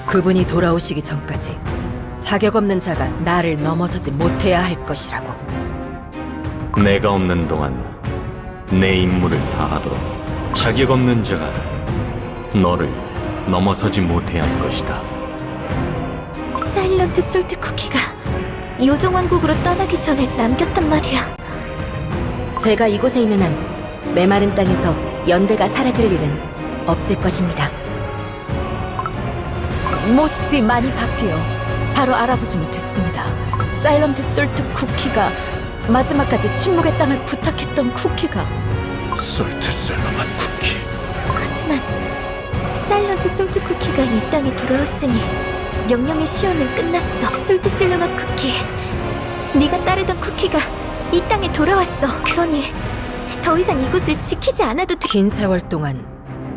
그분이 돌아오시기 전까지 자격 없는 자가 나를 넘어서지 못해야 할 것이라고. 내가 없는 동안 내 임무를 다하도록 자격 없는 자가 너를 넘어서지 못해야 할 것이다. 사일런트 솔트 쿠키가 요정왕국으로 떠나기 전에 남겼단 말이야. 제가 이곳에 있는 한 메마른 땅에서 연대가 사라질 일은 없을 것입니다. 모습이 많이 바뀌어 바로 알아보지 못했습니다. 사일런트 솔트 쿠키가 마지막까지 침묵의 땅을 부탁했던 쿠키가 솔트 셀러맛 쿠키. 하지만 사일런트 솔트 쿠키가 이 땅에 돌아왔으니 명령의 시효는 끝났어. 솔트 셀러맛 쿠키, 네가 따르던 쿠키가 이 땅에 돌아왔어. 그러니 더 이상 이곳을 지키지 않아도 돼. 긴 세월 동안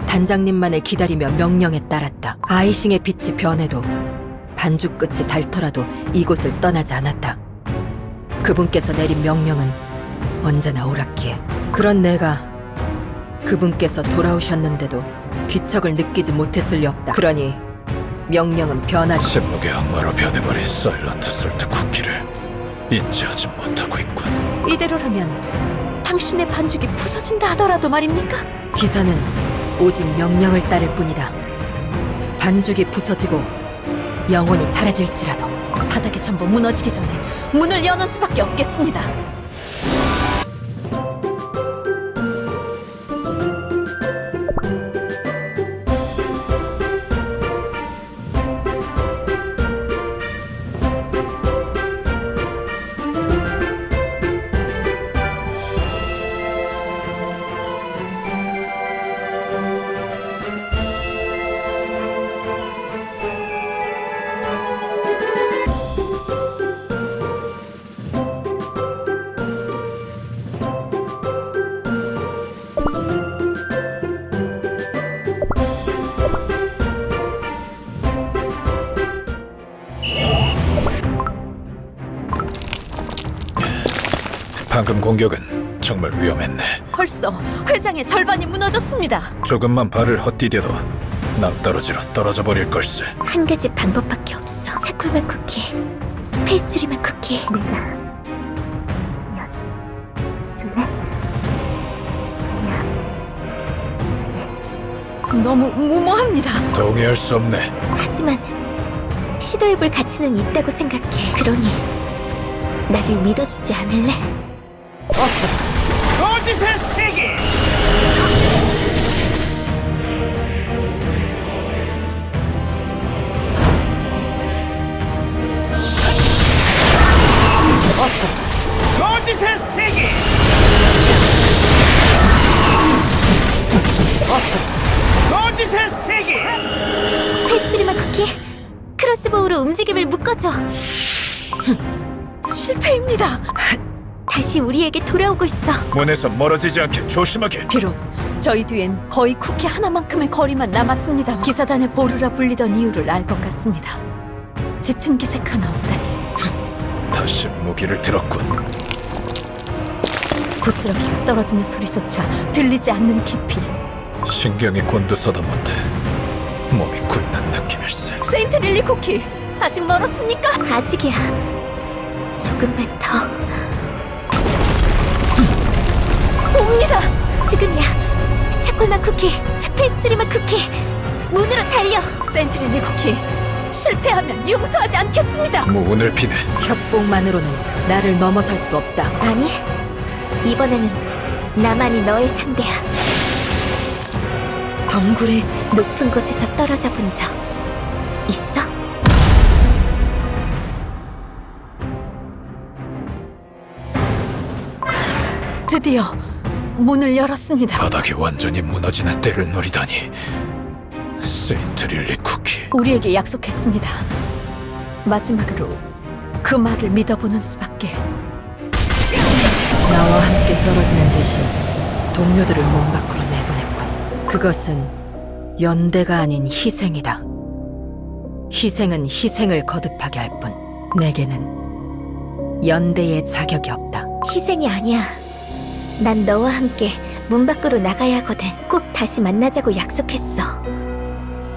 단장님만을 기다리며 명령에 따랐다. 아이싱의 빛이 변해도 반죽 끝이 닳더라도 이곳을 떠나지 않았다. 그분께서 내린 명령은 언제나 옳았기에. 그런 내가 그분께서 돌아오셨는데도 귀척을 느끼지 못했을 리 없다. 그러니 명령은 변하지. 침묵의 악마로 변해버린 사일런트 솔트 쿠키를 인지하지 못하고 있군. 이대로라면 당신의 반죽이 부서진다 하더라도 말입니까? 기사는 오직 명령을 따를 뿐이다. 반죽이 부서지고 영혼이 사라질지라도 바닥이 전부 무너지기 전에 문을 여는 수밖에 없겠습니다. 방금 공격은 정말 위험했네. 벌써 회장의 절반이 무너졌습니다. 조금만 발을 헛디뎌도 낭떠러지로 떨어져 버릴 걸세. 한 가지 방법밖에 없어. 차콜맛 쿠키, 페이스트리맛 쿠키. 너무 무모합니다. 동의할 수 없네. 하지만 시도해볼 가치는 있다고 생각해. 그러니 나를 믿어주지 않을래? 거짓의 세계! 거짓의 세계! 거짓의 세계! 페이스트리맛 쿠키, 크로스보우로 움직임을 묶어줘. 실패입니다. 다시 우리에게 돌아오고 있어. 문에서 멀어지지 않게 조심하게. 비록 저희 뒤엔 거의 쿠키 하나만큼의 거리만 남았습니다. 기사단의 보루라 불리던 이유를 알 것 같습니다. 지친 기색 하나 없다니. 다시 무기를 들었군. 부스러기가 떨어지는 소리조차 들리지 않는 깊이. 신경이 곤두서다 못해 몸이 굳는 느낌일세. 세인트 릴리 쿠키, 아직 멀었습니까? 아직이야. 조금만 더. 옵니다. 지금이야. 차콜맛 쿠키, 페이스트리맛 쿠키, 문으로 달려. 세인트 릴리 쿠키, 실패하면 용서하지 않겠습니다. 문을 피네. 협곡만으로는 나를 넘어설 수 없다. 아니, 이번에는 나만이 너의 상대야. 덩굴이 높은 곳에서 떨어져 본 적 있어? 드디어 문을 열었습니다. 바닥이 완전히 무너지는 때를 노리다니. 세인트 릴리 쿠키. 우리에게 약속했습니다. 마지막으로 그 말을 믿어보는 수밖에. 나와 함께 떨어지는 대신 동료들을 문 밖으로 내보냈군. 그것은 연대가 아닌 희생이다. 희생은 희생을 거듭하게 할 뿐. 내게는 연대의 자격이 없다. 희생이 아니야. 난 너와 함께 문 밖으로 나가야 하거든. 꼭 다시 만나자고 약속했어.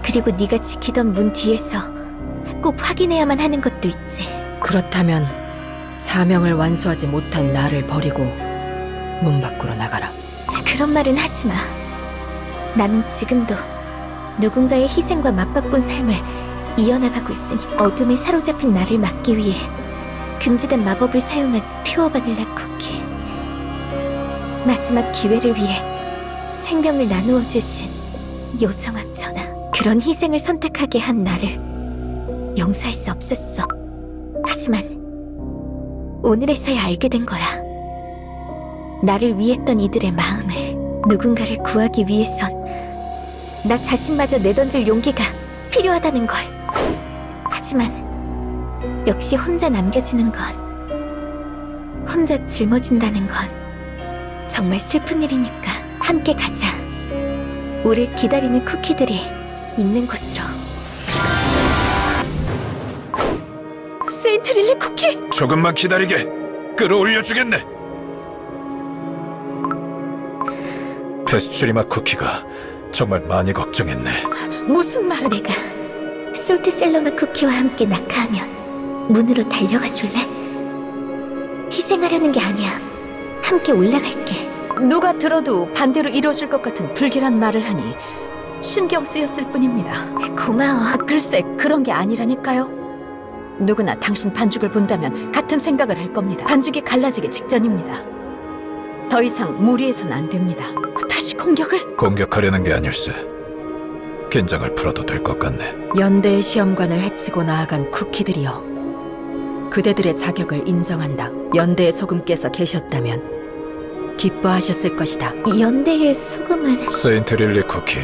그리고 네가 지키던 문 뒤에서 꼭 확인해야만 하는 것도 있지. 그렇다면 사명을 완수하지 못한 나를 버리고 문 밖으로 나가라. 그런 말은 하지 마. 나는 지금도 누군가의 희생과 맞바꾼 삶을 이어나가고 있으니 어둠에 사로잡힌 나를 막기 위해 금지된 마법을 사용한 퓨어 바닐라 쿠키. 마지막 기회를 위해 생명을 나누어 주신 요정아 전하. 그런 희생을 선택하게 한 나를 용서할 수 없었어. 하지만 오늘에서야 알게 된 거야. 나를 위했던 이들의 마음을. 누군가를 구하기 위해선 나 자신마저 내던질 용기가 필요하다는 걸. 하지만 역시 혼자 남겨지는 건, 혼자 짊어진다는 건 정말 슬픈 일이니까 함께 가자. 우릴 기다리는 쿠키들이 있는 곳으로. 세인트 릴리 쿠키! 조금만 기다리게. 끌어올려 주겠네. 페스츄리맛 쿠키가 정말 많이 걱정했네. 무슨 말을? 내가 솔트셀러맛 쿠키와 함께 낙하하면 문으로 달려가 줄래? 희생하려는 게 아니야. 함께 올라갈게. 누가 들어도 반대로 이루어질 것 같은 불길한 말을 하니 신경 쓰였을 뿐입니다. 고마워. 글쎄, 그런 게 아니라니까요. 누구나 당신 반죽을 본다면 같은 생각을 할 겁니다. 반죽이 갈라지기 직전입니다. 더 이상 무리해선 안 됩니다. 다시 공격을? 공격하려는 게 아닐세. 긴장을 풀어도 될 것 같네. 연대의 시험관을 해치고 나아간 쿠키들이여, 그대들의 자격을 인정한다. 연대의 소금께서 계셨다면 기뻐하셨을 것이다. 연대의 소금은 세인트 릴리 쿠키,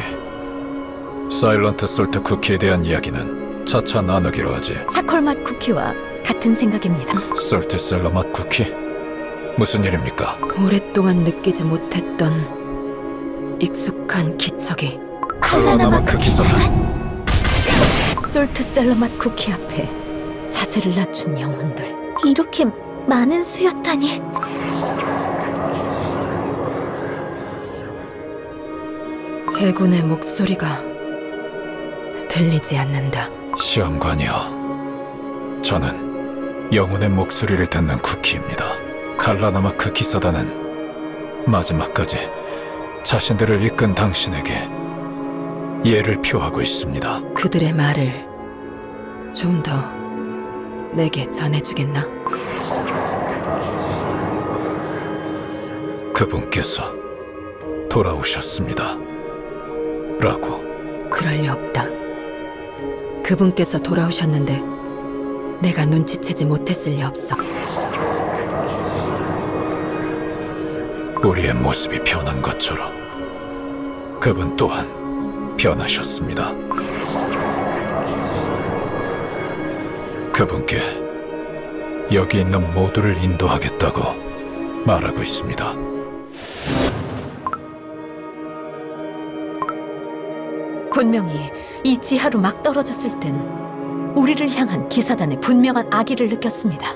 사일런트 솔트 쿠키에 대한 이야기는 차차 나누기로 하지. 차콜맛 쿠키와 같은 생각입니다. 솔트 셀러 맛 쿠키? 무슨 일입니까? 오랫동안 느끼지 못했던 익숙한 기척이 칼라나마 쿠키소다. 솔트셀러 맛 쿠키 앞에 자세를 낮춘 영혼들. 이렇게 많은 수였다니. 제군의 목소리가 들리지 않는다. 시험관이여, 저는 영혼의 목소리를 듣는 쿠키입니다. 칼라나마 쿠키사단은 마지막까지 자신들을 이끈 당신에게 예를 표하고 있습니다. 그들의 말을 좀 더 내게 전해주겠나? 그분께서 돌아오셨습니다. 라고. 그럴 리 없다. 그분께서 돌아오셨는데 내가 눈치채지 못했을 리 없어. 우리의 모습이 변한 것처럼 그분 또한 변하셨습니다. 그분께 여기 있는 모두를 인도하겠다고 말하고 있습니다. 분명히 이 지하로 막 떨어졌을 땐 우리를 향한 기사단의 분명한 악의를 느꼈습니다.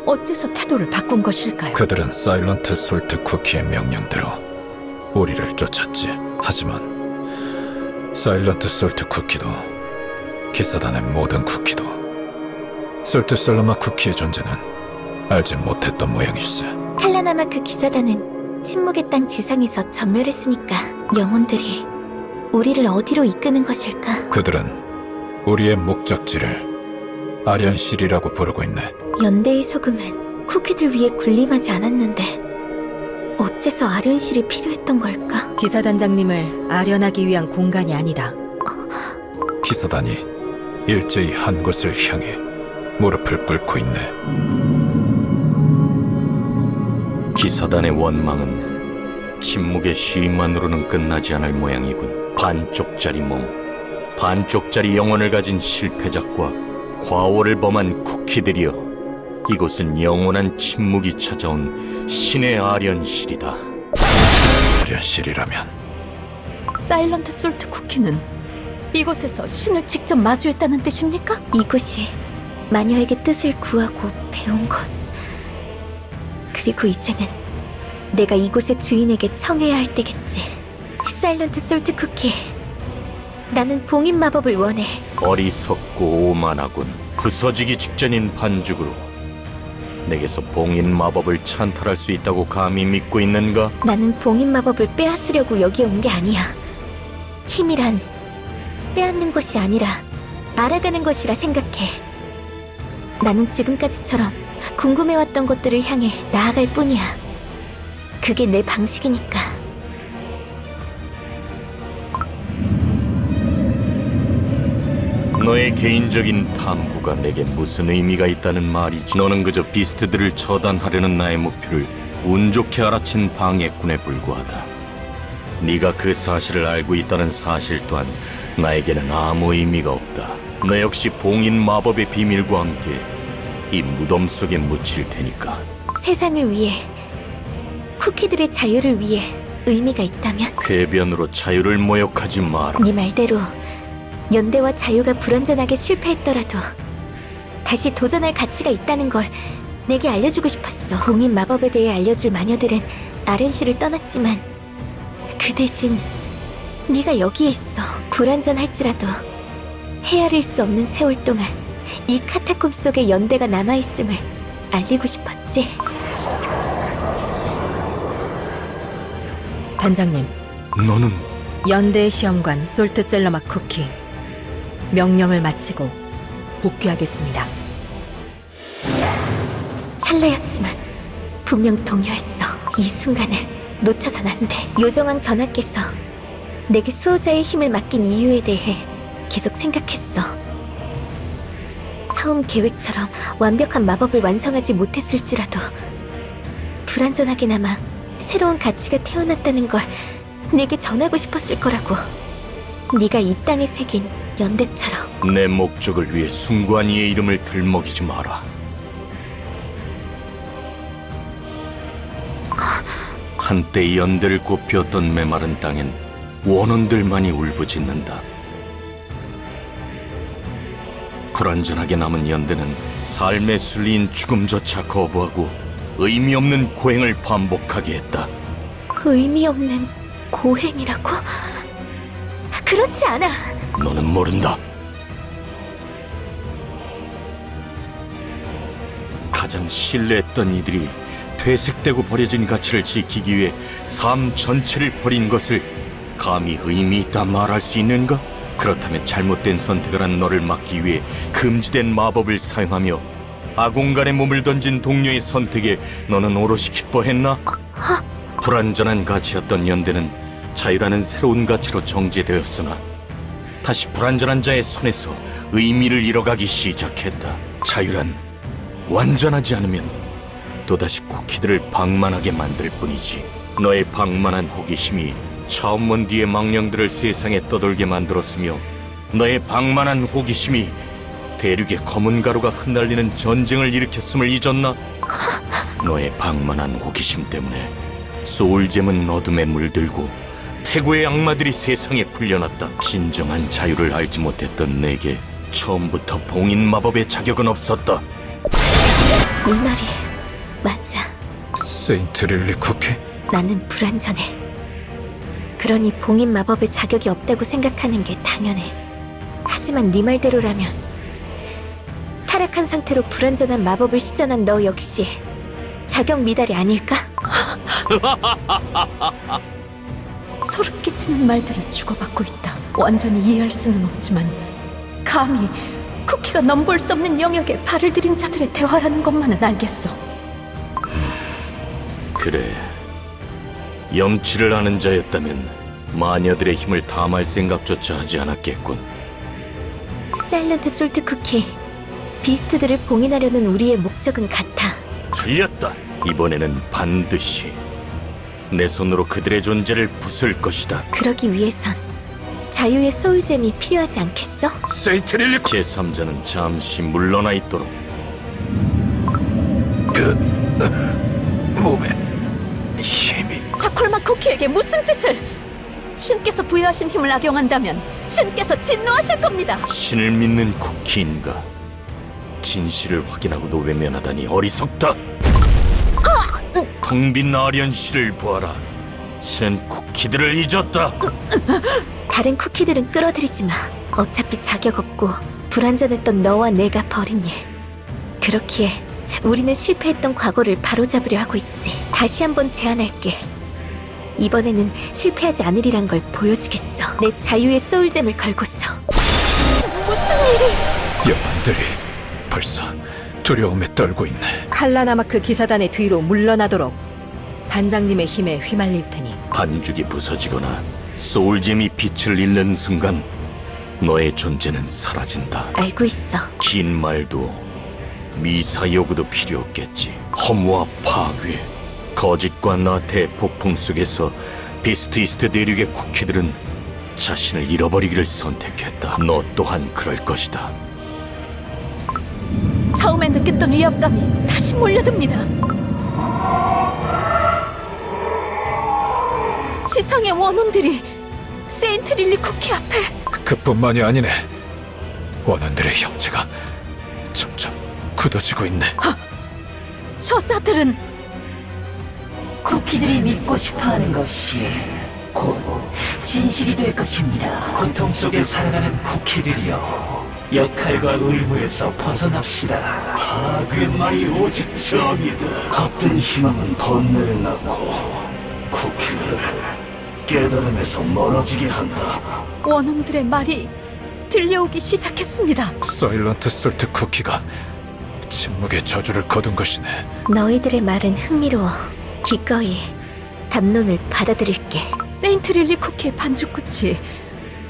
어째서 태도를 바꾼 것일까요? 그들은 사일런트 솔트 쿠키의 명령대로 우리를 쫓았지. 하지만 사일런트 솔트 쿠키도 기사단의 모든 쿠키도 솔트 셀러마 쿠키의 존재는 알지 못했던 모양일세. 칼라나마크 기사단은 침묵의 땅 지상에서 전멸했으니까 영혼들이 우리를 어디로 이끄는 것일까? 그들은 우리의 목적지를 아련실이라고 부르고 있네. 연대의 소금은 쿠키들 위해 군림하지 않았는데 어째서 아련실이 필요했던 걸까? 기사단장님을 아련하기 위한 공간이 아니다. 기사단이 일제히 한 곳을 향해 무릎을 꿇고 있네. 기사단의 원망은 침묵의 시만으로는 끝나지 않을 모양이군. 반쪽짜리 몸, 반쪽짜리 영혼을 가진 실패작과 과오를 범한 쿠키들이여, 이곳은 영원한 침묵이 찾아온 신의 아련실이다. 아련실이라면 사일런트 솔트 쿠키는 이곳에서 신을 직접 마주했다는 뜻입니까? 이곳이 마녀에게 뜻을 구하고 배운 곳. 그리고 이제는 내가 이곳의 주인에게 청해야 할 때겠지. 사일런트 솔트 쿠키, 나는 봉인 마법을 원해. 어리석고 오만하군. 부서지기 직전인 반죽으로 내게서 봉인 마법을 찬탈할 수 있다고 감히 믿고 있는가? 나는 봉인 마법을 빼앗으려고 여기 온 게 아니야. 힘이란 빼앗는 것이 아니라 알아가는 것이라 생각해. 나는 지금까지처럼 궁금해왔던 것들을 향해 나아갈 뿐이야. 그게 내 방식이니까. 너의 개인적인 탐구가 내게 무슨 의미가 있다는 말이지. 너는 그저 비스트들을 처단하려는 나의 목표를 운 좋게 알아챈 방해꾼에 불과하다. 네가 그 사실을 알고 있다는 사실 또한 나에게는 아무 의미가 없다. 너 역시 봉인 마법의 비밀과 함께 이 무덤 속에 묻힐 테니까. 세상을 위해, 쿠키들의 자유를 위해 의미가 있다면? 궤변으로 자유를 모욕하지 마라. 네 말대로 연대와 자유가 불완전하게 실패했더라도 다시 도전할 가치가 있다는 걸 내게 알려주고 싶었어. 봉인 마법에 대해 알려줄 마녀들은 아렌시를 떠났지만 그 대신 네가 여기에 있어. 불완전할지라도 헤아릴 수 없는 세월 동안 이 카타콤 속에 연대가 남아있음을 알리고 싶었지. 단장님, 너는 연대의 시험관 솔트셀러마 쿠키 명령을 마치고 복귀하겠습니다. 찰나였지만 분명 동요했어. 이 순간을 놓쳐선 안 돼. 요정왕 전하께서 내게 수호자의 힘을 맡긴 이유에 대해 계속 생각했어. 처음 계획처럼 완벽한 마법을 완성하지 못했을지라도 불완전하게나마 새로운 가치가 태어났다는 걸 내게 전하고 싶었을 거라고. 네가 이 땅에 새긴 연대처럼. 내 목적을 위해 숭관이의 이름을 들먹이지 마라. 한때 연대를 꽃피웠던 메마른 땅엔 원혼들만이 울부짖는다. 불완전하게 남은 연대는 삶의 순리인 죽음조차 거부하고 의미 없는 고행을 반복하게 했다. 의미 없는 고행이라고? 그렇지 않아. 너는 모른다. 가장 신뢰했던 이들이 퇴색되고 버려진 가치를 지키기 위해 삶 전체를 버린 것을 감히 의미 있다 말할 수 있는가? 그렇다면 잘못된 선택을 한 너를 막기 위해 금지된 마법을 사용하며 아공간에 몸을 던진 동료의 선택에 너는 오롯이 기뻐했나? 불완전한 가치였던 연대는 자유라는 새로운 가치로 정제되었으나 다시 불완전한 자의 손에서 의미를 잃어가기 시작했다. 자유란 완전하지 않으면 또다시 쿠키들을 방만하게 만들 뿐이지. 너의 방만한 호기심이 차원문 뒤의 망령들을 세상에 떠돌게 만들었으며 너의 방만한 호기심이 대륙의 검은 가루가 흩날리는 전쟁을 일으켰음을 잊었나? 너의 방만한 호기심 때문에 소울잼은 어둠에 물들고 태고의 악마들이 세상에 풀려났다. 진정한 자유를 알지 못했던 내게 처음부터 봉인 마법의 자격은 없었다. 네 말이 맞아. 세인트 릴리 쿠키? 나는 불완전해. 그러니 봉인 마법의 자격이 없다고 생각하는 게 당연해. 하지만 네 말대로라면 타락한 상태로 불완전한 마법을 시전한 너 역시 자격 미달이 아닐까? 소름 끼치는 말들을 주고받고 있다. 완전히 이해할 수는 없지만 감히 쿠키가 넘볼 수 없는 영역에 발을 들인 자들의 대화라는 것만은 알겠어. 그래, 염치를 아는 자였다면 마녀들의 힘을 탐할 생각조차 하지 않았겠군. 사일런트 솔트 쿠키, 비스트들을 봉인하려는 우리의 목적은 같아. 틀렸다. 이번에는 반드시 내 손으로 그들의 존재를 부술 것이다. 그러기 위해선 자유의 소울잼이 필요하지 않겠어? 세인트 릴리 쿠키! 제3자는 잠시 물러나 있도록. 몸에 힘이... 차콜마 쿠키에게 무슨 짓을! 신께서 부여하신 힘을 악용한다면 신께서 진노하실 겁니다. 신을 믿는 쿠키인가? 진실을 확인하고도 외면하다니 어리석다. 텅 빈 아련실을 보아라. 신은 쿠키들을 잊었다. 다른 쿠키들은 끌어들이지 마. 어차피 자격 없고 불완전했던 너와 내가 벌인 일. 그렇기에 우리는 실패했던 과거를 바로잡으려 하고 있지. 다시 한번 제안할게. 이번에는 실패하지 않으리란 걸 보여주겠어. 내 자유의 소울잼을 걸고서. 무슨 일이? 여만들이 벌써 두려움에 떨고 있네. 칼라나마크 기사단의 뒤로 물러나도록 단장님의 힘에 휘말릴 테니. 반죽이 부서지거나 소울잼이 빛을 잃는 순간 너의 존재는 사라진다. 알고 있어. 긴 말도 미사여구도 필요 없겠지. 허무와 파괴, 거짓과 나태의 폭풍 속에서 비스트 이스트 대륙의 쿠키들은 자신을 잃어버리기를 선택했다. 너 또한 그럴 것이다. 처음에 느꼈던 위압감이 다시 몰려듭니다. 지상의 원혼들이 세인트릴리 쿠키 앞에. 그뿐만이 아니네. 원원들의 형체가 점점 굳어지고 있네. 저자들은 쿠키들이 믿고 싶어하는 것이 곧 진실이 될 것입니다. 고통 속에 살아가는 쿠키들이여, 역할과 의무에서 벗어납시다. 파괴만이 오직 정이다. 헛된 희망은 번뇌를 낳고 쿠키들을 깨달음에서 멀어지게 한다. 원혼들의 말이 들려오기 시작했습니다. 사일런트 솔트 쿠키가 침묵의 저주를 거둔 것이네. 너희들의 말은 흥미로워. 기꺼이 담론을 받아들일게. 세인트릴리 쿠키의 반죽끝이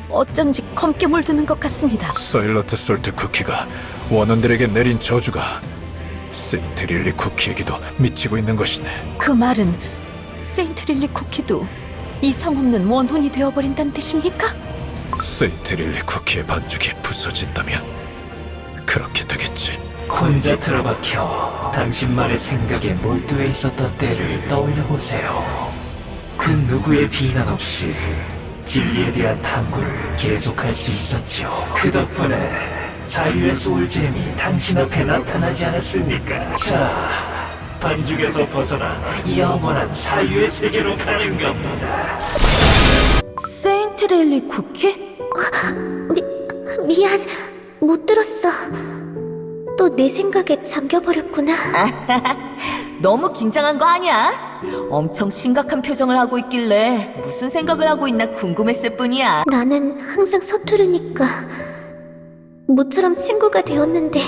어쩐지 검게 물드는 것 같습니다. 사일런트 솔트 쿠키가 원원들에게 내린 저주가 세인트릴리 쿠키에게도 미치고 있는 것이네. 그 말은 세인트릴리 쿠키도 이성 없는 원혼이 되어버린다는 뜻입니까? 세인트릴리 쿠키의 반죽이 부서진다면 그렇게 되겠지. 혼자 틀어박혀 당신만의 생각에 몰두해 있었던 때를 떠올려보세요. 그 누구의 비난 없이 진리에 대한 탐구를 계속할 수 있었지요. 그 덕분에 자유의 소울잼이 당신 앞에 나타나지 않았습니까? 자, 반죽에서 벗어나 영원한 자유의 세계로 가는 겁니다. 세인트릴리 쿠키? 미안, 못 들었어. 또 내 생각에 잠겨버렸구나. 너무 긴장한 거 아니야? 엄청 심각한 표정을 하고 있길래 무슨 생각을 하고 있나 궁금했을 뿐이야. 나는 항상 서투르니까 모처럼 친구가 되었는데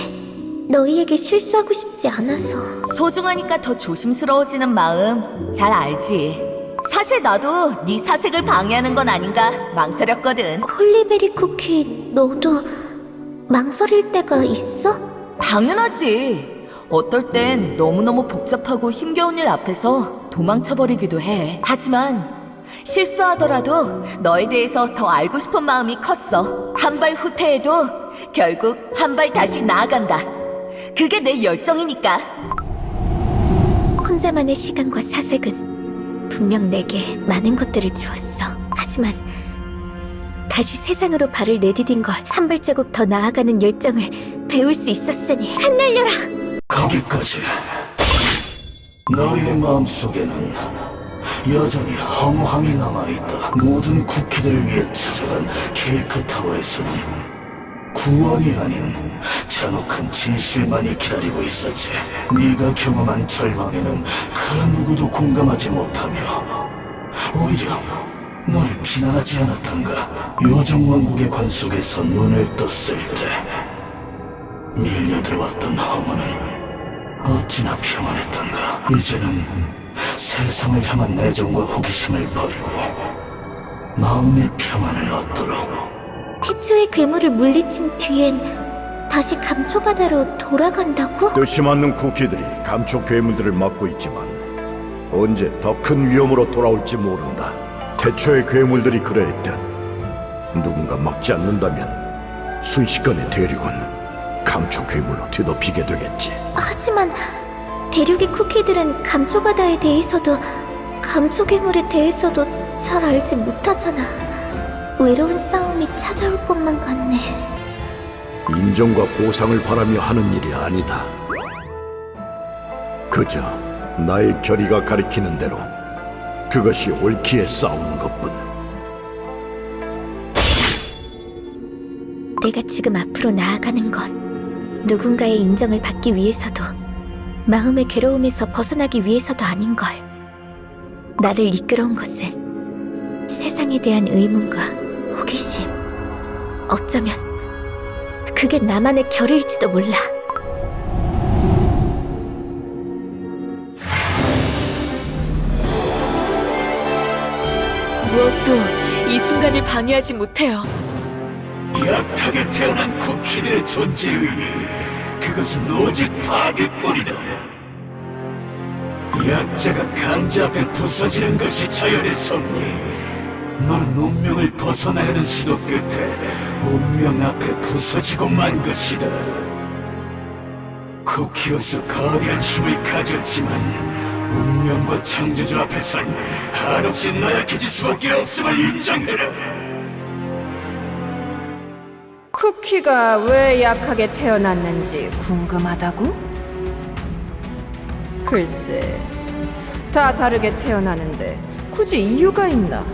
너희에게 실수하고 싶지 않아서. 소중하니까 더 조심스러워지는 마음 잘 알지. 사실 나도 네 사색을 방해하는 건 아닌가 망설였거든. 홀리베리 쿠키, 너도 망설일 때가 있어? 당연하지. 어떨 땐 너무너무 복잡하고 힘겨운 일 앞에서 도망쳐버리기도 해. 하지만 실수하더라도 너에 대해서 더 알고 싶은 마음이 컸어. 한 발 후퇴해도 결국 한 발 다시 나아간다. 그게 내 열정이니까. 혼자만의 시간과 사색은 분명 내게 많은 것들을 주었어. 하지만 다시 세상으로 발을 내디딘 걸 한 발자국 더 나아가는 열정을 배울 수 있었으니 흩날려라! 거기까지. 너희의 마음속에는 여전히 허무함이 남아있다. 모든 쿠키들을 위해 찾아간 케이크 타워에서는 구원이 아닌 잔혹한 진실만이 기다리고 있었지. 네가 경험한 절망에는 그 누구도 공감하지 못하며 오히려 널 비난하지 않았던가. 요정왕국의 관 속에서 눈을 떴을 때 밀려들어왔던 허무는 어찌나 평안했던가. 이제는 세상을 향한 애정과 호기심을 버리고 마음의 평안을 얻도록. 태초의 괴물을 물리친 뒤엔 다시 감초바다로 돌아간다고? 뜻이 맞는 쿠키들이 감초 괴물들을 막고 있지만 언제 더 큰 위험으로 돌아올지 모른다. 태초의 괴물들이 그러했듯 누군가 막지 않는다면 순식간에 대륙은 감초 괴물로 뒤덮이게 되겠지. 하지만 대륙의 쿠키들은 감초바다에 대해서도 감초 괴물에 대해서도 잘 알지 못하잖아. 외로운 싸움이 찾아올 것만 같네. 인정과 보상을 바라며 하는 일이 아니다. 그저 나의 결의가 가리키는 대로 그것이 옳기에 싸우는 것뿐. 내가 지금 앞으로 나아가는 건 누군가의 인정을 받기 위해서도 마음의 괴로움에서 벗어나기 위해서도 아닌걸. 나를 이끌어온 것은 세상에 대한 의문과 호기심. 어쩌면 그게 나만의 결일지도 몰라. 무엇도 이 순간을 방해하지 못해요. 약하게 태어난 쿠키들의 존재 의미, 그것은 오직 파괴뿐이다. 약자가 강자 앞에 부서지는 것이 자연의 섭리. 너는 운명을 벗어나려는 시도 끝에 운명 앞에 부서지고 만 것이다. 쿠키로서 거대한 힘을 가졌지만 운명과 창조주 앞에선 한없이 나약해질 수밖에 없음을 인정해라. 쿠키가 왜 약하게 태어났는지 궁금하다고? 글쎄, 다 다르게 태어나는데 굳이 이유가 있나?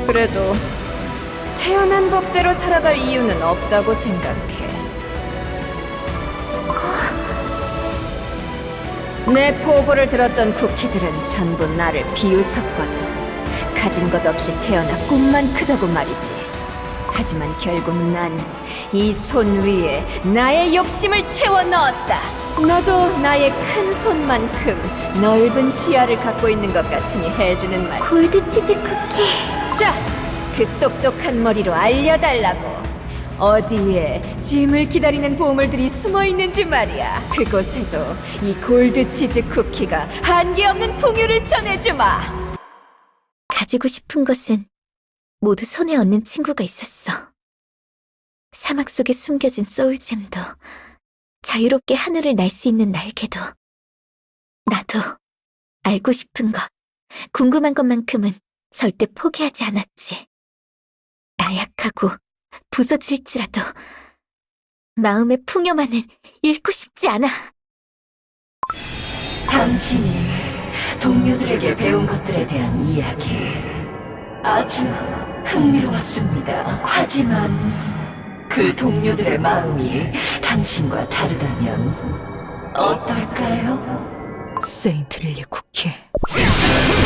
그래도 태어난 법대로 살아갈 이유는 없다고 생각해. 내 포부를 들었던 쿠키들은 전부 나를 비웃었거든. 가진 것 없이 태어나 꿈만 크다고 말이지. 하지만 결국 난 이 손 위에 나의 욕심을 채워 넣었다. 너도 나의 큰 손만큼 넓은 시야를 갖고 있는 것 같으니 해주는 말. 골드치즈 쿠키. 자, 그 똑똑한 머리로 알려달라고. 어디에 짐을 기다리는 보물들이 숨어 있는지 말이야. 그곳에도 이 골드치즈 쿠키가 한계없는 풍요를 전해주마. 가지고 싶은 것은 모두 손에 얻는 친구가 있었어. 사막 속에 숨겨진 소울잼도, 자유롭게 하늘을 날 수 있는 날개도. 나도 알고 싶은 것, 궁금한 것만큼은 절대 포기하지 않았지. 나약하고 부서질지라도 마음의 풍요만은 잃고 싶지 않아. 당신이 동료들에게 배운 것들에 대한 이야기 아주 흥미로웠습니다. 하지만 그 동료들의 마음이 당신과 다르다면 어떨까요? 세인트 릴리 쿠키.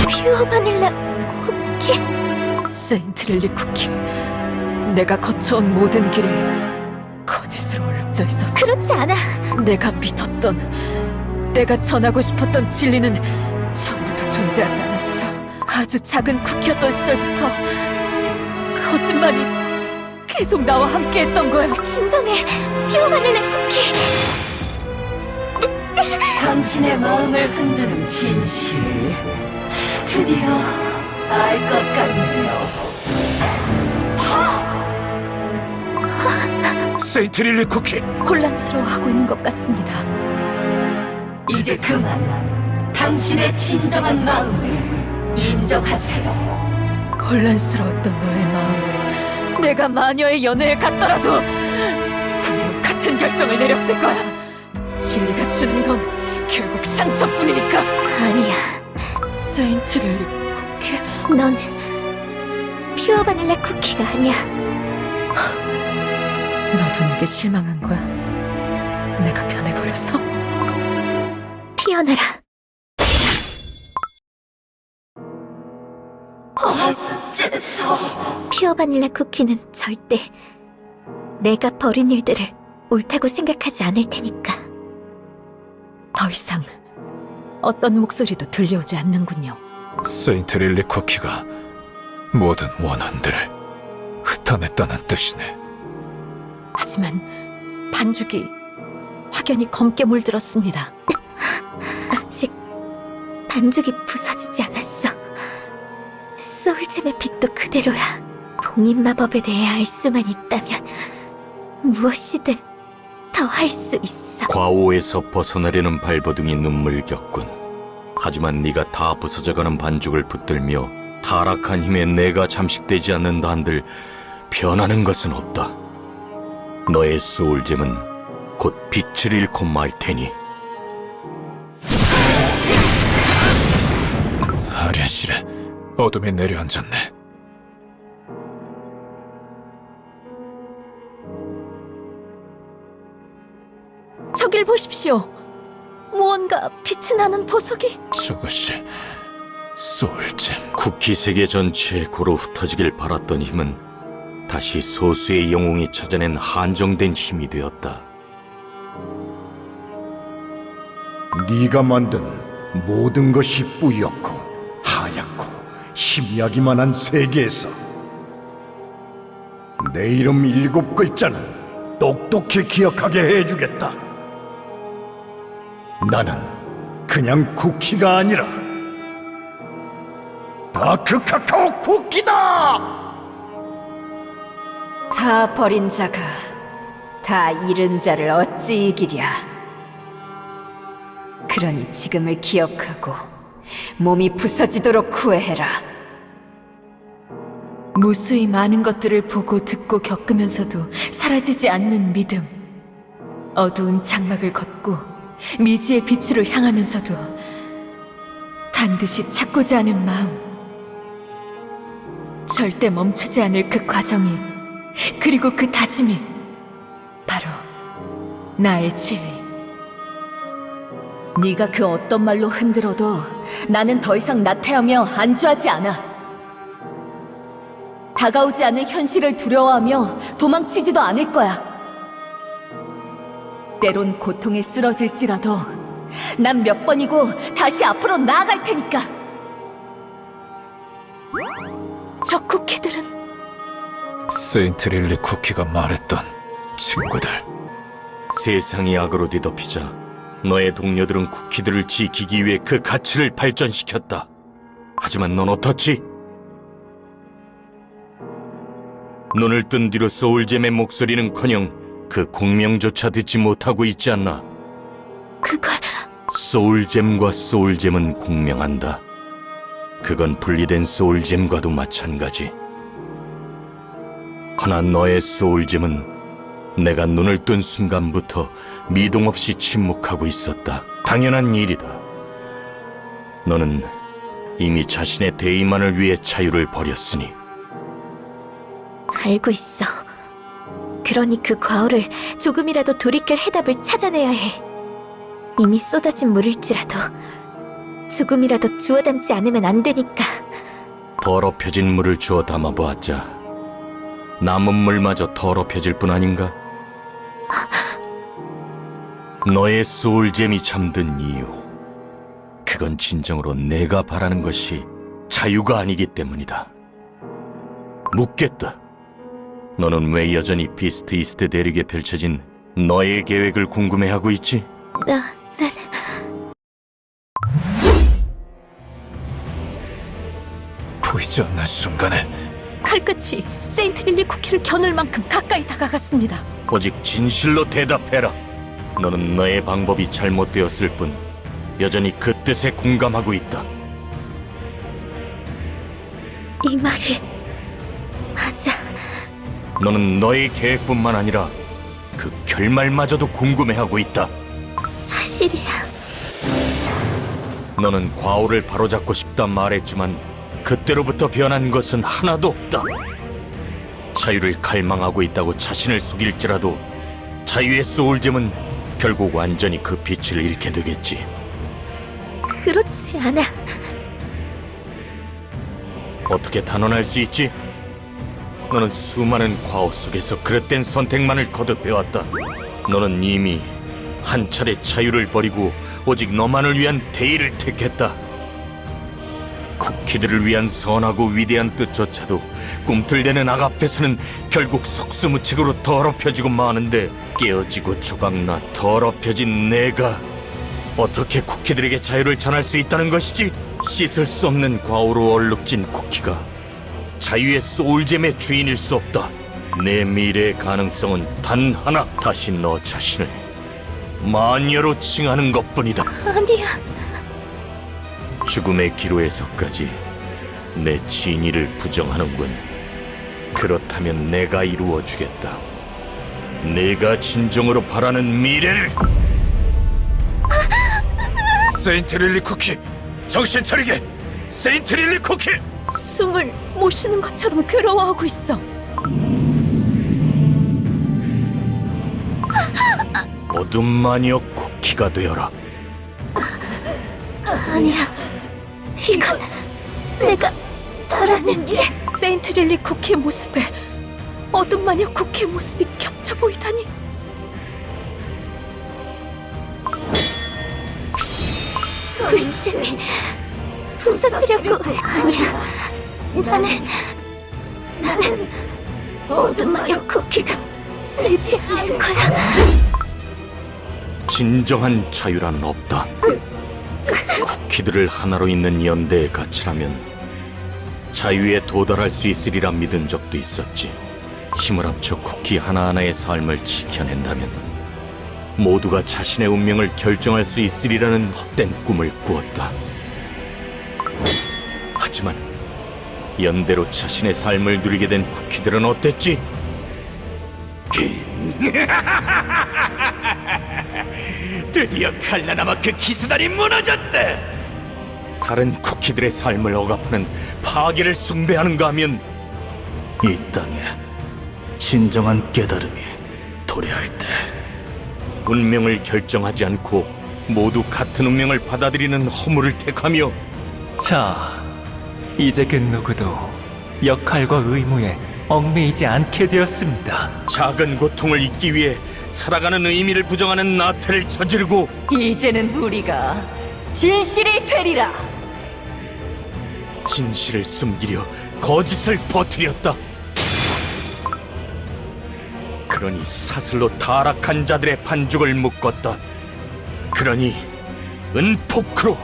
퓨어 바닐라 쿠키. 세인트 릴리 쿠키. 내가 거쳐온 모든 길이 거짓으로 얼룩져 있었어. 그렇지 않아. 내가 믿었던, 내가 전하고 싶었던 진리는 처음부터 존재하지 않았어. 아주 작은 쿠키였던 시절부터 거짓말이 계속 나와 함께했던 거야. 진정해. 퓨어 바닐라 쿠키. 당신의 마음을 흔드는 진실 드디어 알 것 같네요. 세인트 릴리 쿠키! 혼란스러워하고 있는 것 같습니다. 이제 그만 당신의 진정한 마음을 인정하세요. 혼란스러웠던 너의 마음을 내가 마녀의 연애에 갔더라도 분명 같은 결정을 내렸을 거야. 진리가 주는 건 결국 상처뿐이니까. 아니야. 세인트 릴리 쿠키. 넌 퓨어 바닐라 쿠키가 아니야. 너도 내게 실망한 거야? 내가 변해버렸어? 피어나라. 어째서 퓨어 바닐라 쿠키는 절대 내가 벌인 일들을 옳다고 생각하지 않을 테니까. 더 이상 어떤 목소리도 들려오지 않는군요. 세인트 릴리 쿠키가 모든 원한들을 흩어냈다는 뜻이네. 하지만 반죽이 확연히 검게 물들었습니다. 아직 반죽이 부서지지 않았어. 소울잼의 빛도 그대로야. 봉인 마법에 대해 알 수만 있다면 무엇이든 더 할 수 있어. 과오에서 벗어나려는 발버둥이 눈물겼군. 하지만 네가 다 부서져가는 반죽을 붙들며 타락한 힘에 내가 잠식되지 않는다 한들 변하는 것은 없다. 너의 소울잼은 곧 빛을 잃고 말 테니. 아련실에 어둠이 내려앉았네. 저길 보십시오. 무언가 빛이 나는 보석이. 저것이 소울잼. 쿠키 세계 전체에 고루 흩어지길 바랐던 힘은 다시 소수의 영웅이 찾아낸 한정된 힘이 되었다. 네가 만든 모든 것이 뿌옇고 하얗고 희미하기만 한 세계에서 내 이름 7글자는 똑똑히 기억하게 해주겠다. 나는 그냥 쿠키가 아니라 다크 카카오 쿠키다! 다 버린 자가 다 잃은 자를 어찌 이기랴. 그러니 지금을 기억하고 몸이 부서지도록 후회해라. 무수히 많은 것들을 보고 듣고 겪으면서도 사라지지 않는 믿음. 어두운 장막을 걷고 미지의 빛으로 향하면서도 반드시 찾고자 하는 마음. 절대 멈추지 않을 그 과정이, 그리고 그 다짐이 바로 나의 진리. 네가 그 어떤 말로 흔들어도 나는 더 이상 나태하며 안주하지 않아. 다가오지 않는 현실을 두려워하며 도망치지도 않을 거야. 때론 고통에 쓰러질지라도 난 몇 번이고 다시 앞으로 나아갈 테니까. 저 쿠키들은 세인트 릴리 쿠키가 말했던 친구들. 세상이 악으로 뒤덮이자 너의 동료들은 쿠키들을 지키기 위해 그 가치를 발전시켰다. 하지만 넌 어떻지? 눈을 뜬 뒤로 소울잼의 목소리는커녕 그 공명조차 듣지 못하고 있지 않나? 그걸 소울잼과 소울잼은 공명한다. 그건 분리된 소울잼과도 마찬가지. 허나 너의 소울잼은 내가 눈을 뜬 순간부터 미동 없이 침묵하고 있었다. 당연한 일이다. 너는 이미 자신의 대의만을 위해 자유를 버렸으니. 알고 있어. 그러니 그 과오를 조금이라도 돌이킬 해답을 찾아내야 해. 이미 쏟아진 물일지라도 조금이라도 주워 담지 않으면 안 되니까. 더럽혀진 물을 주워 담아보았자 남은 물마저 더럽혀질 뿐 아닌가? 너의 소울잼이 잠든 이유, 그건 진정으로 내가 바라는 것이 자유가 아니기 때문이다. 묻겠다. 너는 왜 여전히 비스트 이스트 대륙에 펼쳐진 너의 계획을 궁금해하고 있지? 난 보이지 않는 순간에 칼끝이 세인트 릴리 쿠키를 겨눌 만큼 가까이 다가갔습니다. 오직 진실로 대답해라. 너는 너의 방법이 잘못되었을 뿐 여전히 그 뜻에 공감하고 있다. 이 말이 맞아. 너는 너의 계획뿐만 아니라 그 결말마저도 궁금해하고 있다. 사실이야. 너는 과오를 바로잡고 싶다 말했지만 그때로부터 변한 것은 하나도 없다. 자유를 갈망하고 있다고 자신을 속일지라도 자유의 소울잼은 결국 완전히 그 빛을 잃게 되겠지. 그렇지 않아. 어떻게 단언할 수 있지? 너는 수많은 과오 속에서 그릇된 선택만을 거듭해왔다. 너는 이미 한 차례 자유를 버리고 오직 너만을 위한 대의를 택했다. 쿠키들을 위한 선하고 위대한 뜻조차도 꿈틀대는 악 앞에서는 결국 속수무책으로 더럽혀지고 마는데, 깨어지고 조각나 더럽혀진 내가 어떻게 쿠키들에게 자유를 전할 수 있다는 것이지? 씻을 수 없는 과오로 얼룩진 쿠키가 자유의 소울잼의 주인일 수 없다. 내 미래의 가능성은 단 하나, 다시 너 자신을 마녀로 칭하는 것뿐이다. 아니야. 죽음의 기로에서까지 내 진의를 부정하는군. 그렇다면 내가 이루어주겠다. 내가 진정으로 바라는 미래를. 세인트 릴리 쿠키, 정신 차리게! 세인트 릴리 쿠키! 숨을 못 쉬는 것처럼 괴로워하고 있어. 어둠 마녀 쿠키가 되어라. 아니야. 이건 내가 바라는 게. 세인트 릴리 쿠키의 모습에 어둠 마녀 쿠키의 모습이 겹쳐 보이다니. 돌진이 부서지려고. 아니야. 나는 어둠 마녀 쿠키가 되지 않을 거야. 진정한 자유란 없다. 쿠키들을 하나로 잇는 연대의 가치라면 자유에 도달할 수 있으리라 믿은 적도 있었지. 힘을 합쳐 쿠키 하나하나의 삶을 지켜낸다면 모두가 자신의 운명을 결정할 수 있으리라는 헛된 꿈을 꾸었다. 하지만 연대로 자신의 삶을 누리게 된 쿠키들은 어땠지? 드디어 칼라나마크 기수단이 무너졌다. 다른 쿠키들의 삶을 억압하는 파괴를 숭배하는가 하면 이 땅에 진정한 깨달음이 도래할 때 운명을 결정하지 않고 모두 같은 운명을 받아들이는 허물을 택하며 자, 이제 그 누구도 역할과 의무에 얽매이지 않게 되었습니다. 작은 고통을 잊기 위해 살아가는 의미를 부정하는 나태를 저지르고 이제는 우리가 진실이 되리라. 진실을 숨기려 거짓을 퍼뜨렸다. 그러니 사슬로 타락한 자들의 반죽을 묶었다. 그러니 은포크로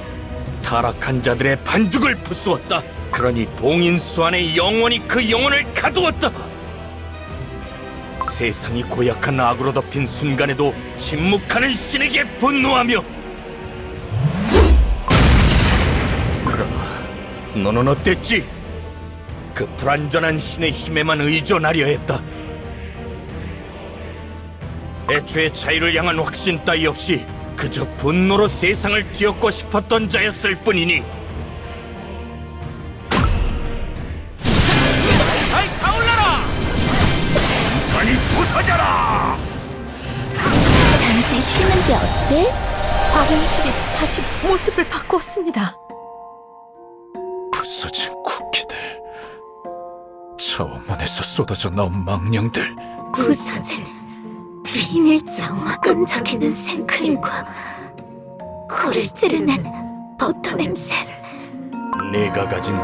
타락한 자들의 반죽을 부수었다. 그러니 봉인수 안에 영원히 그 영혼을 가두었다. 세상이 고약한 악으로 덮인 순간에도 침묵하는 신에게 분노하며 그러나 너는 어땠지? 그 불완전한 신의 힘에만 의존하려 했다. 애초에 자유를 향한 확신 따위 없이 그저 분노로 세상을 뒤엎고 싶었던 자였을 뿐이니 산이 부서져라! 잠시 쉬는 게 어때? 아련실이 다시 모습을 바꾸었습니다. 부서진 쿠키들, 차원문에서 쏟아져 나온 망령들. 부서진 비밀정화, 끈적이는 생크림과 코를 찌르는 버터 냄새. 내가 가진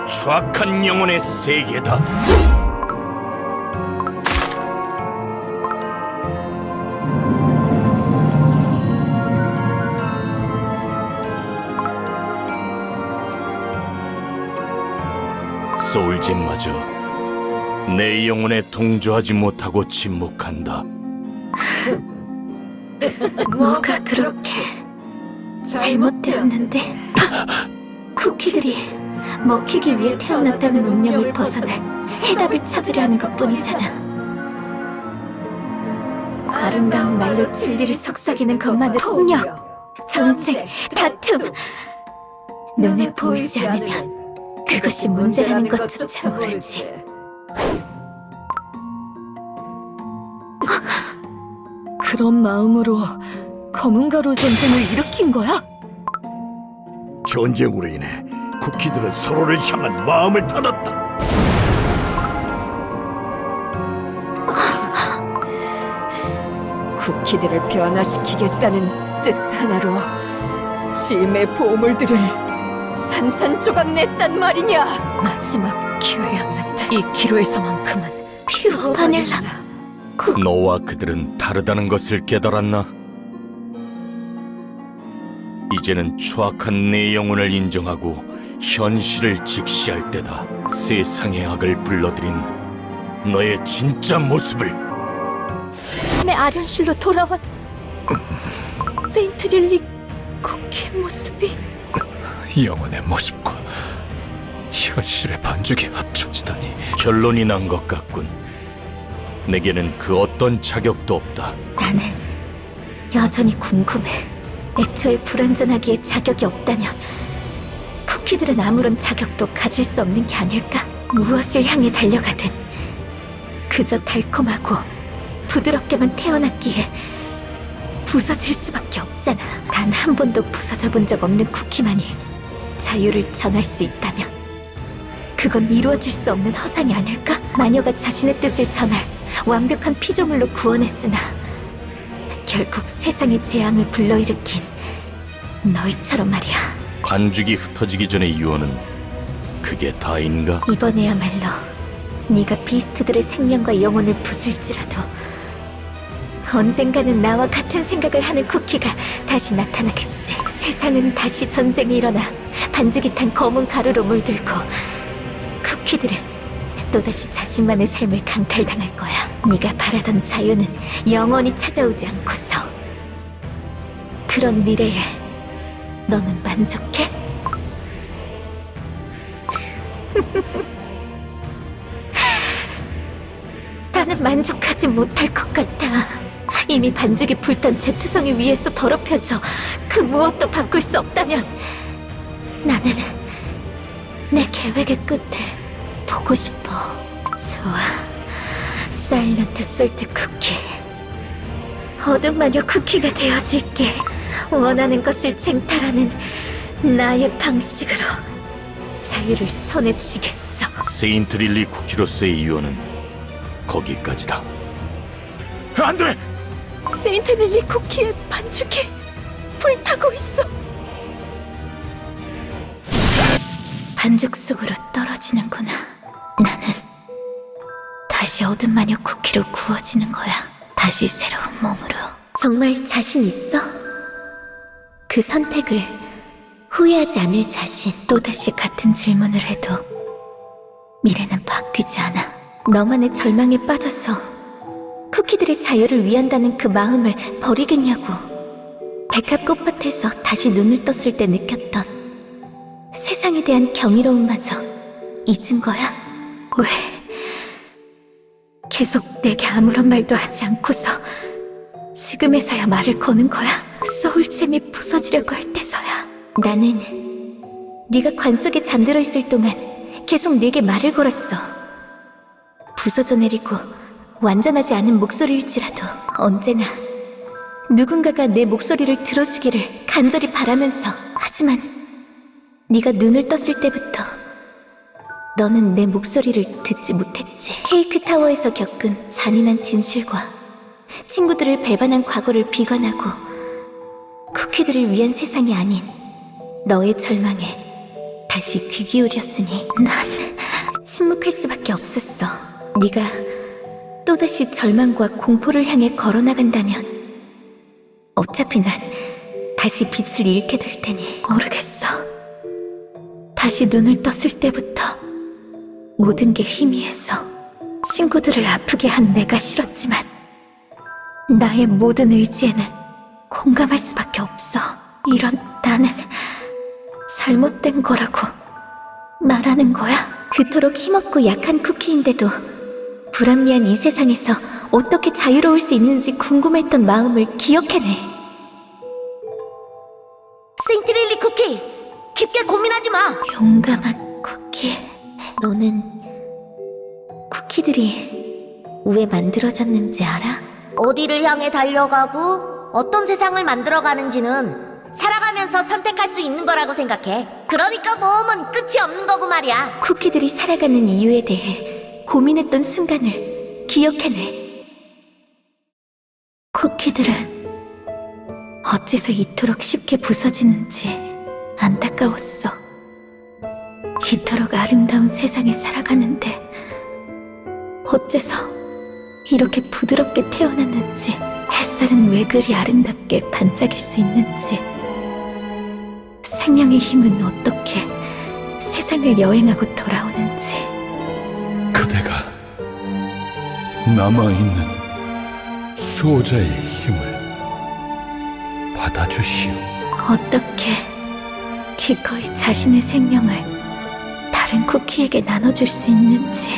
추악한 영혼의 세계다. 소울잼마저 내 영혼에 동조하지 못하고 침묵한다. 뭐가 그렇게 잘못되었는데? 쿠키들이 먹히기 위해 태어났다는 운명을 벗어날 해답을 찾으려 하는 것뿐이잖아. 아름다운 말로 진리를 속삭이는 것만은 폭력, 전쟁, 다툼. 눈에 보이지 않으면 그것이 문제라는 것조차 모르지. 그런 마음으로 검은 가루 전쟁을 일으킨 거야? 전쟁으로 인해 쿠키들은 서로를 향한 마음을 닫았다. 쿠키들을 변화시키겠다는 뜻 하나로 짐의 보물들을 산산조각 냈단 말이냐? 마지막 기회였는데 이 기로에서만큼은 퓨어 바닐라. 너와 그들은 다르다는 것을 깨달았나? 이제는 추악한 내 영혼을 인정하고 현실을 직시할 때다. 세상의 악을 불러들인 너의 진짜 모습을. 내 아련실로 돌아왔 세인트 릴리 쿠키의 모습이. 영혼의 모습과 현실의 반죽이 합쳐지다니. 결론이 난 것 같군. 내게는 그 어떤 자격도 없다. 나는 여전히 궁금해. 애초에 불완전하기에 자격이 없다면 쿠키들은 아무런 자격도 가질 수 없는 게 아닐까? 무엇을 향해 달려가든 그저 달콤하고 부드럽게만 태어났기에 부서질 수밖에 없잖아. 단 한 번도 부서져 본 적 없는 쿠키만이 자유를 전할 수 있다면 그건 이루어질 수 없는 허상이 아닐까? 마녀가 자신의 뜻을 전할 완벽한 피조물로 구원했으나 결국 세상의 재앙을 불러일으킨 너희처럼 말이야. 반죽이 흩어지기 전의 유언은 그게 다인가? 이번에야말로 네가 비스트들의 생명과 영혼을 부술지라도 언젠가는 나와 같은 생각을 하는 쿠키가 다시 나타나겠지. 세상은 다시 전쟁이 일어나 반죽이 탄 검은 가루로 물들고 쿠키들은 또다시 자신만의 삶을 강탈당할 거야. 네가 바라던 자유는 영원히 찾아오지 않고서. 그런 미래에 너는 만족해? 나는 만족하지 못할 것 같아. 이미 반죽이 불탄 제투성이 위에서 더럽혀져 그 무엇도 바꿀 수 없다면 나는 내 계획의 끝을 보고 싶어. 좋아. 사일런트 솔트 쿠키. 어둠 마녀 쿠키가 되어줄게. 원하는 것을 쟁탈하는 나의 방식으로 자유를 손에 쥐겠어. 세인트 릴리 쿠키로서의 유언은 거기까지다. 안 돼! 세인트 릴리 쿠키의 반죽이 불타고 있어. 반죽 속으로 떨어지는구나. 나는 다시 어둠 마녀 쿠키로 구워지는 거야. 다시 새로운 몸으로. 정말 자신 있어? 그 선택을 후회하지 않을 자신. 또다시 같은 질문을 해도 미래는 바뀌지 않아. 너만의 절망에 빠져서 쿠키들의 자유를 위한다는 그 마음을 버리겠냐고. 백합 꽃밭에서 다시 눈을 떴을 때 느꼈던 세상에 대한 경이로움마저 잊은 거야? 왜 계속 내게 아무런 말도 하지 않고서 지금에서야 말을 거는 거야? 소울잼이 부서지려고 할 때서야. 나는 네가 관 속에 잠들어 있을 동안 계속 내게 말을 걸었어. 부서져 내리고 완전하지 않은 목소리일지라도 언제나 누군가가 내 목소리를 들어주기를 간절히 바라면서. 하지만 네가 눈을 떴을 때부터 너는 내 목소리를 듣지 못했지. 케이크 타워에서 겪은 잔인한 진실과 친구들을 배반한 과거를 비관하고 쿠키들을 위한 세상이 아닌 너의 절망에 다시 귀 기울였으니 난 침묵할 수밖에 없었어. 네가 또다시 절망과 공포를 향해 걸어나간다면 어차피 난 다시 빛을 잃게 될 테니. 모르겠어. 다시 눈을 떴을 때부터 모든 게 희미해서 친구들을 아프게 한 내가 싫었지만 나의 모든 의지에는 공감할 수밖에 없어. 이런 나는 잘못된 거라고 말하는 거야? 그토록 힘없고 약한 쿠키인데도 불합리한 이 세상에서 어떻게 자유로울 수 있는지 궁금했던 마음을 기억해내. 세인트릴리 쿠키! 깊게 고민하지 마! 용감한 쿠키. 너는 쿠키들이 왜 만들어졌는지 알아? 어디를 향해 달려가고 어떤 세상을 만들어가는지는 살아가면서 선택할 수 있는 거라고 생각해. 그러니까 모험은 끝이 없는 거고 말이야. 쿠키들이 살아가는 이유에 대해 고민했던 순간을 기억해내. 쿠키들은 어째서 이토록 쉽게 부서지는지 안타까웠어. 이토록 아름다운 세상에 살아가는데 어째서 이렇게 부드럽게 태어났는지, 햇살은 왜 그리 아름답게 반짝일 수 있는지, 생명의 힘은 어떻게 세상을 여행하고 돌아오는지. 그대가 남아있는 수호자의 힘을 받아주시오. 어떻게 기꺼이 자신의 생명을 다른 쿠키에게 나눠줄 수 있는지.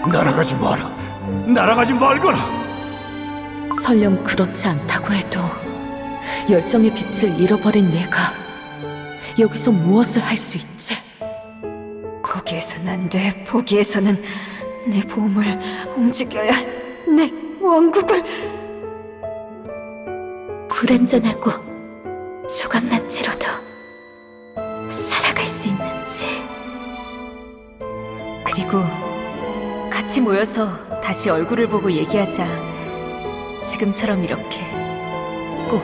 날아가지 마라. 날아가지 말거라. 설령 그렇지 않다고 해도 열정의 빛을 잃어버린 내가 여기서 무엇을 할 수 있지? 포기해서는 안 돼. 포기해서는 내 보험을 움직여야 내 왕국을. 불완전하고 조각난 채로도 살아갈 수 있는지. 그리고 같이 모여서 다시 얼굴을 보고 얘기하자. 지금처럼 이렇게 꼭.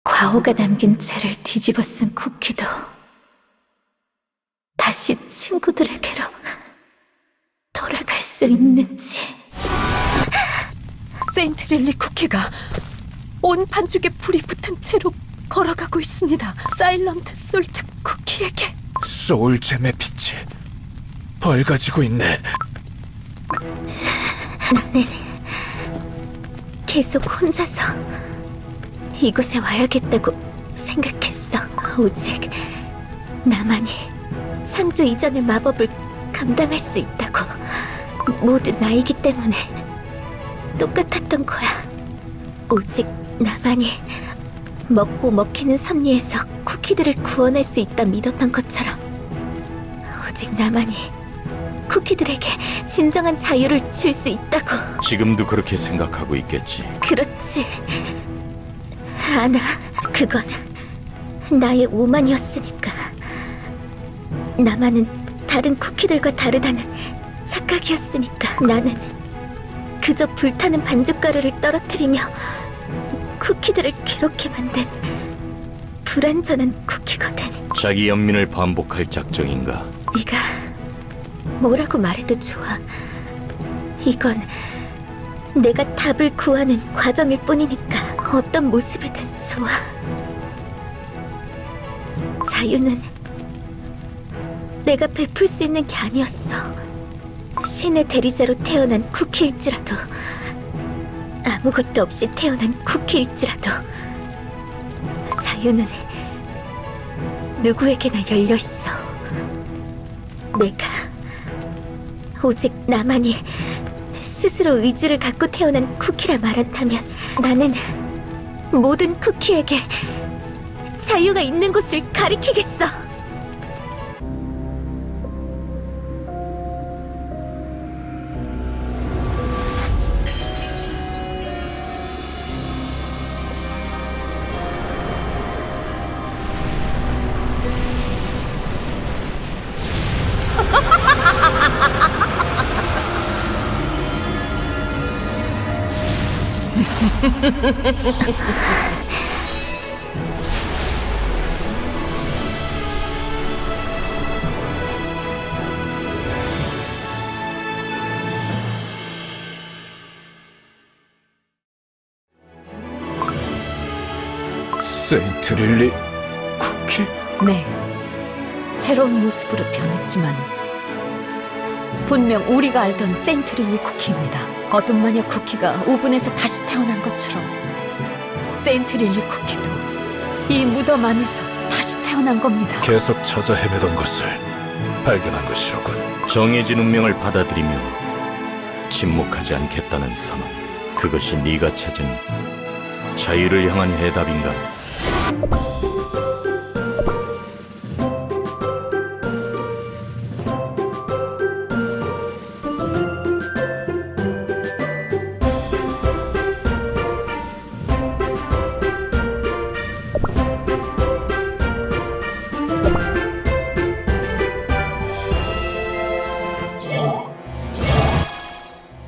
과오가 남긴 채를 뒤집어 쓴 쿠키도 다시 친구들에게로 돌아갈 수 있는지. 세인트 릴리 쿠키가 온 반죽에 불이 붙은 채로 걸어가고 있습니다. 사일런트 솔트 쿠키에게. 소울잼의 빛이 밝아지고 있네. 나는 계속 혼자서 이곳에 와야겠다고 생각했어. 오직 나만이 창조 이전의 마법을 감당할 수 있다고. 모두 나이기 때문에 똑같았던 거야. 오직 나만이 먹고 먹히는 섭리에서 쿠키들을 구원할 수 있다 믿었던 것처럼, 오직 나만이 쿠키들에게 진정한 자유를 줄 수 있다고. 지금도 그렇게 생각하고 있겠지. 그렇지. 아나, 그건 나의 오만이었으니까. 나만은 다른 쿠키들과 다르다는 착각이었으니까. 나는 그저 불타는 반죽가루를 떨어뜨리며 쿠키들을 괴롭게 만든 불완전한 쿠키거든. 자기 연민을 반복할 작정인가? 네가 뭐라고 말해도 좋아. 이건 내가 답을 구하는 과정일 뿐이니까. 어떤 모습이든 좋아. 자유는 내가 베풀 수 있는 게 아니었어. 신의 대리자로 태어난 쿠키일지라도, 아무것도 없이 태어난 쿠키일지라도, 자유는 누구에게나 열려있어. 내가 오직 나만이 스스로 의지를 갖고 태어난 쿠키라 말한다면, 나는 모든 쿠키에게 자유가 있는 곳을 가리키겠어. 세인트 릴리 쿠키? 네, 새로운 모습으로 변했지만 분명 우리가 알던 세인트 릴리 쿠키입니다. 어둠 마녀 쿠키가 오븐에서 다시 태어난 것처럼 세인트 릴리 쿠키도 이 무덤 안에서 다시 태어난 겁니다. 계속 찾아 헤매던 것을 발견한 것이로군. 정해진 운명을 받아들이며 침묵하지 않겠다는 선언. 그것이 네가 찾은 자유를 향한 해답인가?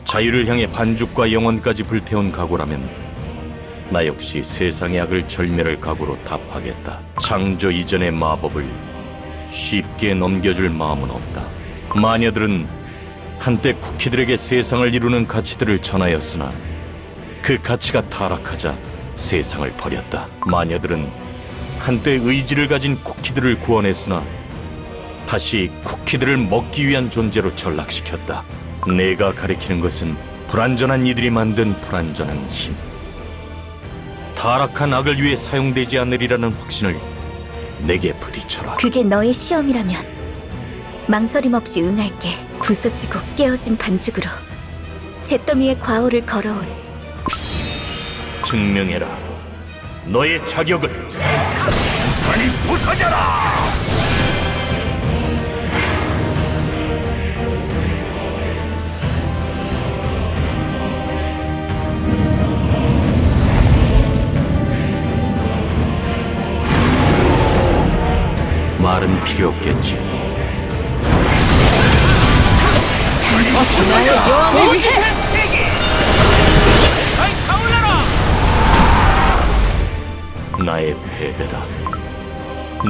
자유를 향해 반죽과 영혼까지 불태운 각오라면 나 역시 세상의 악을 절멸할 각오로 답하겠다. 창조 이전의 마법을 쉽게 넘겨줄 마음은 없다. 마녀들은 한때 쿠키들에게 세상을 이루는 가치들을 전하였으나 그 가치가 타락하자 세상을 버렸다. 마녀들은 한때 의지를 가진 쿠키들을 구원했으나 다시 쿠키들을 먹기 위한 존재로 전락시켰다. 내가 가리키는 것은 불완전한 이들이 만든 불완전한 힘, 타락한 악을 위해 사용되지 않으리라는 확신을 내게 부딪혀라. 그게 너의 시험이라면 망설임 없이 응할게. 부서지고 깨어진 반죽으로 잿더미의 과오를 걸어온. 증명해라. 너의 자격을. 산이 부서져라. 필요 없겠지. 나의 패배다.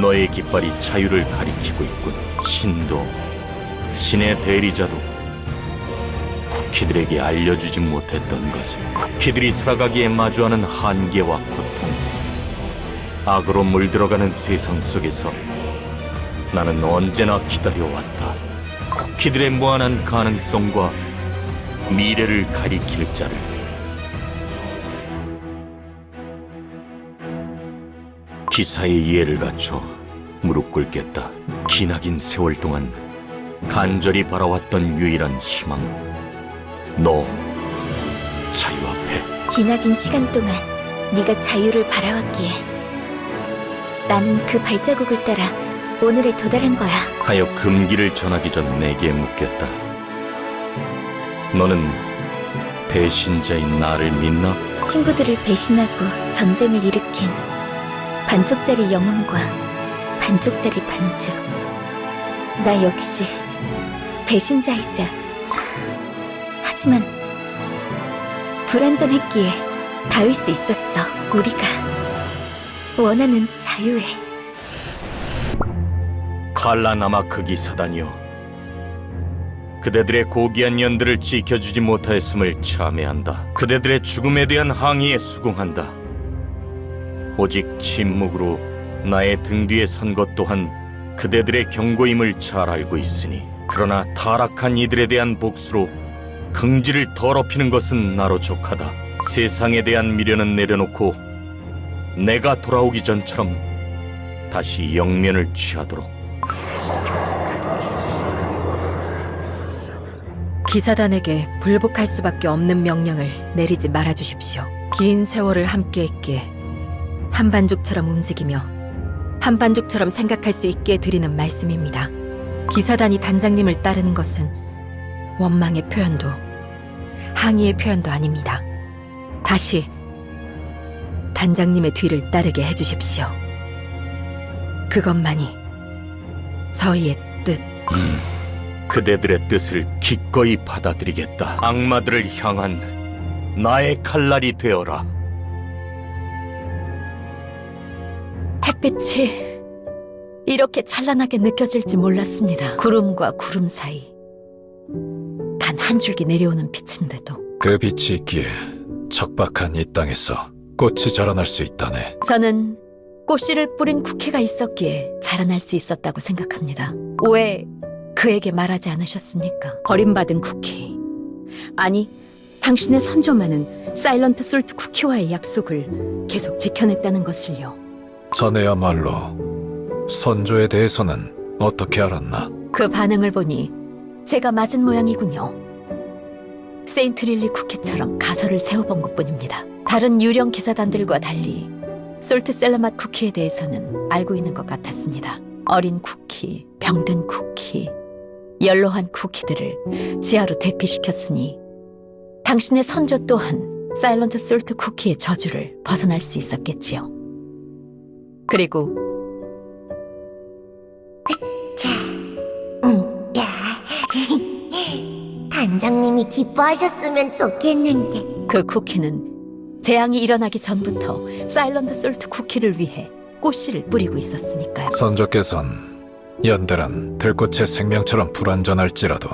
너의 깃발이 자유를 가리키고 있군. 신도, 신의 대리자도 쿠키들에게 알려주지 못했던 것을, 쿠키들이 살아가기에 마주하는 한계와 고통, 악으로 물들어가는 세상 속에서 나는 언제나 기다려왔다. 쿠키들의 무한한 가능성과 미래를 가리킬 자를. 기사의 이해를 갖춰 무릎 꿇겠다. 기나긴 세월 동안 간절히 바라왔던 유일한 희망, 너 자유 앞에. 기나긴 시간 동안 네가 자유를 바라왔기에 나는 그 발자국을 따라 오늘에 도달한 거야. 하여 금기를 전하기 전 내게 묻겠다. 너는 배신자인 나를 믿나? 친구들을 배신하고 전쟁을 일으킨 반쪽짜리 영혼과 반쪽짜리 반죽. 나 역시 배신자이자, 하지만 불완전했기에 닿을 수 있었어. 우리가 원하는 자유에. 칼라나마크 기사단이여, 그대들의 고귀한 연대를 지켜주지 못하였음을 참회한다. 그대들의 죽음에 대한 항의에 수긍한다. 오직 침묵으로 나의 등 뒤에 선 것 또한 그대들의 경고임을 잘 알고 있으니, 그러나 타락한 이들에 대한 복수로 긍지를 더럽히는 것은 나로 족하다. 세상에 대한 미련은 내려놓고 내가 돌아오기 전처럼 다시 영면을 취하도록. 기사단에게 불복할 수밖에 없는 명령을 내리지 말아주십시오. 긴 세월을 함께했기에 한반죽처럼 움직이며 한반죽처럼 생각할 수 있게 드리는 말씀입니다. 기사단이 단장님을 따르는 것은 원망의 표현도 항의의 표현도 아닙니다. 다시 단장님의 뒤를 따르게 해주십시오. 그것만이 저희의 뜻. 그대들의 뜻을 기꺼이 받아들이겠다. 악마들을 향한 나의 칼날이 되어라. 햇빛이 이렇게 찬란하게 느껴질지 몰랐습니다. 구름과 구름 사이 단 한 줄기 내려오는 빛인데도. 그 빛이 있기에 척박한 이 땅에서 꽃이 자라날 수 있다네. 저는 꽃씨를 뿌린 쿠키가 있었기에 자라날 수 있었다고 생각합니다. 왜 그에게 말하지 않으셨습니까? 버림받은 쿠키. 아니, 당신의 선조만은 사일런트 솔트 쿠키와의 약속을 계속 지켜냈다는 것을요. 자네야말로 선조에 대해서는 어떻게 알았나? 그 반응을 보니 제가 맞은 모양이군요. 세인트릴리 쿠키처럼 가설을 세워본 것뿐입니다. 다른 유령 기사단들과 달리 솔트 셀러맛 쿠키에 대해서는 알고 있는 것 같았습니다. 어린 쿠키, 병든 쿠키, 연로한 쿠키들을 지하로 대피시켰으니 당신의 선조 또한 사일런트 솔트 쿠키의 저주를 벗어날 수 있었겠지요. 그리고 단장님이 기뻐하셨으면 좋겠는데. 그 쿠키는 재앙이 일어나기 전부터 사일런트 솔트 쿠키를 위해 꽃씨를 뿌리고 있었으니까요. 선조께선 연대란 들꽃의 생명처럼 불완전할지라도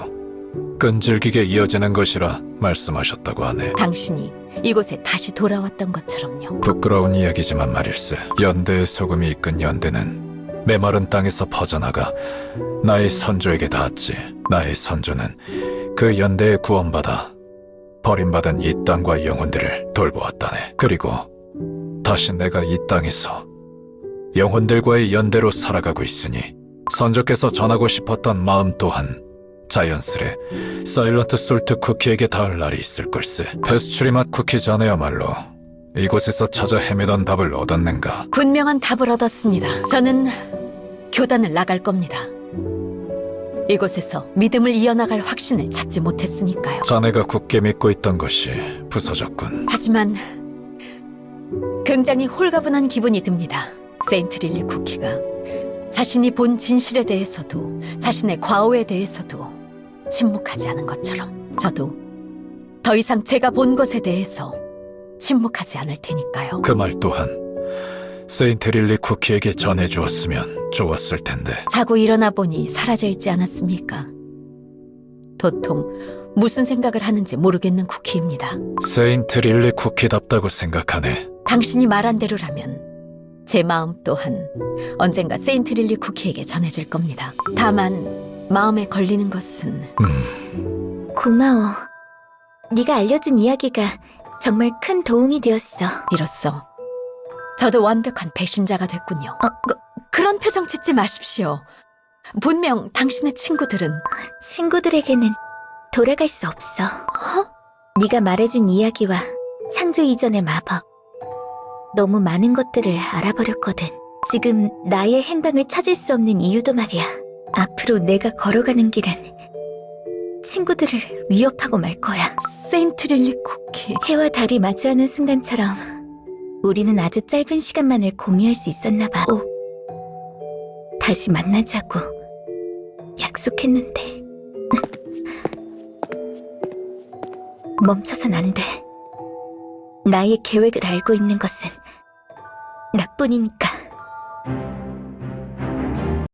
끈질기게 이어지는 것이라 말씀하셨다고 하네. 당신이 이곳에 다시 돌아왔던 것처럼요. 부끄러운 이야기지만 말일세. 연대의 소금이 이끈 연대는 메마른 땅에서 퍼져나가 나의 선조에게 닿았지. 나의 선조는 그 연대에 구원받아 버림받은 이 땅과 영혼들을 돌보았다네. 그리고 다시 내가 이 땅에서 영혼들과의 연대로 살아가고 있으니 선조께서 전하고 싶었던 마음 또한 자연스레 사일런트 솔트 쿠키에게 닿을 날이 있을 걸세. 페스츄리 맛 쿠키 자네야말로 이곳에서 찾아 헤매던 답을 얻었는가? 분명한 답을 얻었습니다. 저는 교단을 나갈 겁니다. 이곳에서 믿음을 이어나갈 확신을 찾지 못했으니까요. 자네가 굳게 믿고 있던 것이 부서졌군. 하지만 굉장히 홀가분한 기분이 듭니다. 세인트릴리 쿠키가 자신이 본 진실에 대해서도 자신의 과오에 대해서도 침묵하지 않은 것처럼 저도 더 이상 제가 본 것에 대해서 침묵하지 않을 테니까요. 그 말 또한 세인트 릴리 쿠키에게 전해주었으면 좋았을 텐데. 자고 일어나 보니 사라져 있지 않았습니까? 도통 무슨 생각을 하는지 모르겠는 쿠키입니다. 세인트 릴리 쿠키답다고 생각하네. 당신이 말한 대로라면 제 마음 또한 언젠가 세인트 릴리 쿠키에게 전해질 겁니다. 다만 마음에 걸리는 것은 고마워. 네가 알려준 이야기가 정말 큰 도움이 되었어. 이로써 저도 완벽한 배신자가 됐군요. 그런 표정 짓지 마십시오. 분명 당신의 친구들은 친구들에게는 돌아갈 수 없어. 네가 말해준 이야기와 창조 이전의 마법. 너무 많은 것들을 알아버렸거든. 지금 나의 행방을 찾을 수 없는 이유도 말이야. 앞으로 내가 걸어가는 길은 친구들을 위협하고 말 거야. 세인트 릴리 쿠키. 해와 달이 마주하는 순간처럼 우리는 아주 짧은 시간만을 공유할 수 있었나 봐. 꼭 다시 만나자고 약속했는데 멈춰선 안 돼. 나의 계획을 알고 있는 것은 나뿐이니까.